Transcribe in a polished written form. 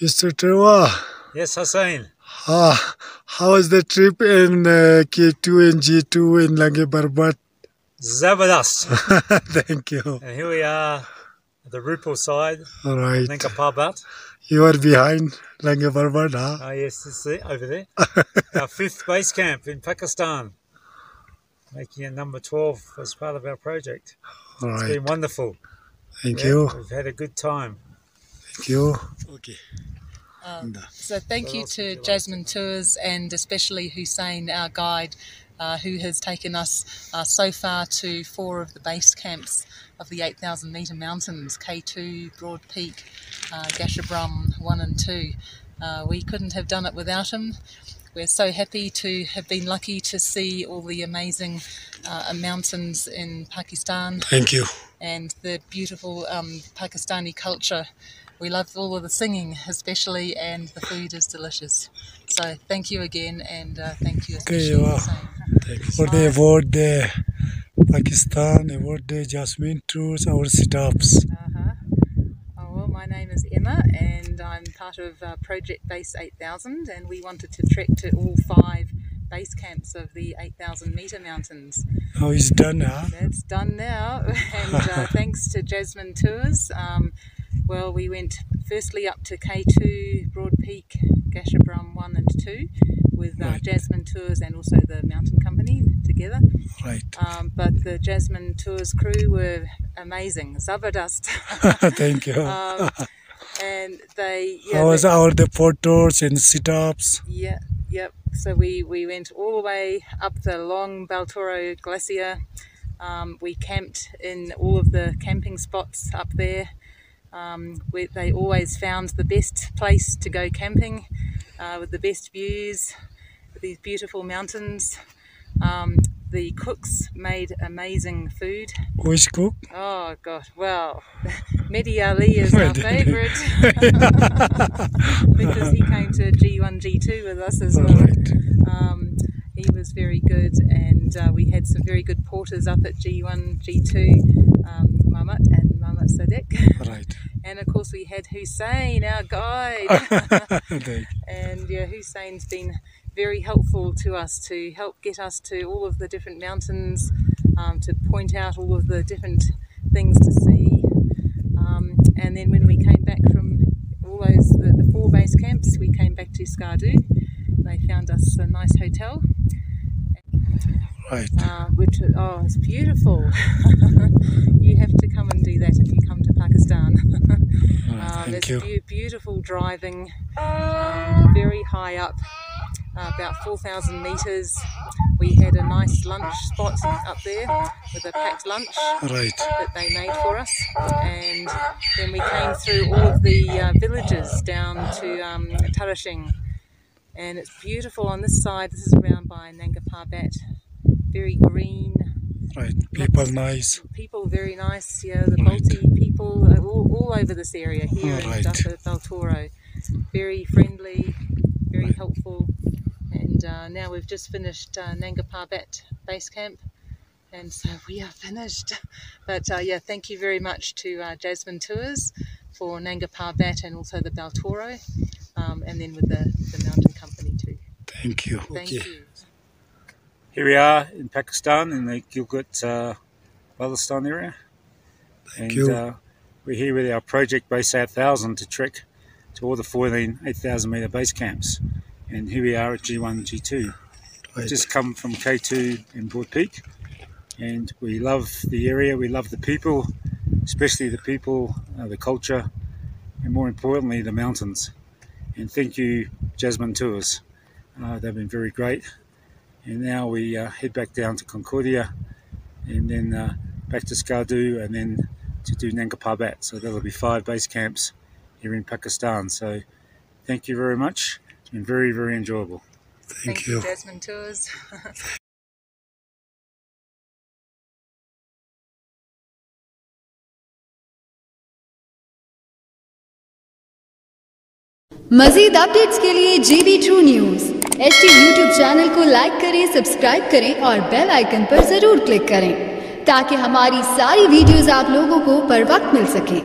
Mr. Trevor. Yes, Hussein. How was the trip in K2 and G2 in Nanga Parbat? Zabardast. Thank you. And here we are at the Rupal side. All right. Nanga Parbat. You are behind Nanga Parbat, huh? Oh yes, it's there, over there. Our 5th base camp in Pakistan. Making it number 12 as part of our project. All right. It's been wonderful. Thank you. We've had a good time. Thank you. Okay. So thank you to Jasmine Tours and especially Hussein, our guide, who has taken us so far to 4 of the base camps of the 8,000 metre mountains, K2, Broad Peak, Gasherbrum 1 and 2. We couldn't have done it without him. We're so happy to have been lucky to see all the amazing mountains in Pakistan. Thank you. And the beautiful Pakistani culture. We love all of the singing especially, and the food is delicious. So thank you again, and thank you especially. Thank you for the award, Pakistan award, Jasmine Tours, our staffs. Oh, well, my name is Emma and I'm part of Project Base 8000, and we wanted to trek to all 5 base camps of the 8,000 metre mountains. Oh, it's done now? That's done now, and thanks to Jasmine Tours. Well, we went firstly up to K2, Broad Peak, Gasherbrum 1 and 2 with Jasmine Tours and also the mountain company together. Right. But the Jasmine Tours crew were amazing. Zabardast. Thank you. And they... How was the photos and sit-ups? Yeah, yep. So we went all the way up the long Baltoro Glacier. We camped in all of the camping spots up there. They always found the best place to go camping with the best views, with these beautiful mountains. The cooks made amazing food. Which cook? Oh God, well, Mehdi Ali is our favourite because he came to G1, G2 with us as well. He was very good, and we had some very good porters up at G1, G2, Mamat and Mamat Sadek. Right. And of course we had Hussein, our guide. And yeah, Hussein's been very helpful to us to help get us to all of the different mountains, to point out all of the different things to see. And then when we came back from all those, the 4 base camps, we came back to Skardu. They found us a nice hotel. Right. Which, it's beautiful. You have to come and do that if you come to Pakistan. Thank you. Beautiful driving, very high up, about 4,000 metres. We had a nice lunch spot up there with a packed lunch that they made for us. And then we came through all of the villages down to Tarashing. And it's beautiful on this side. This is around by Nanga Parbat. Very green. Right. People nice. People very nice. Yeah, the Balti people are all over this area here in Baltoro. Very friendly, very helpful. And now we've just finished Nanga Parbat base camp. And so we are finished. But yeah, thank you very much to Jasmine Tours for Nanga Parbat and also the Baltoro. And then with the mountain company too. Thank you. Thank you. Here we are in Pakistan in the Gilgit-Baltistan area. Thank you. We're here with our Project Base 8000 to trek to all the 14 8,000 metre base camps. And here we are at G1 and G2. We've just come from K2 and Broad Peak. And we love the area, we love the people, especially the people, the culture, and more importantly, the mountains. And thank you, Jasmine Tours. They've been very great. And now we head back down to Concordia and then back to Skardu and then to do Nanga Parbat. So that'll be 5 base camps here in Pakistan. So thank you very much. It's been very, very enjoyable. Thank you, Jasmine Tours. मज़ीद updates के लिए GB True News HD YouTube channel को like करें, subscribe करें और bell icon पर ज़रूर click करें ताकि हमारी सारी वीडियोस आप लोगों को बर वक्त मिल सकें।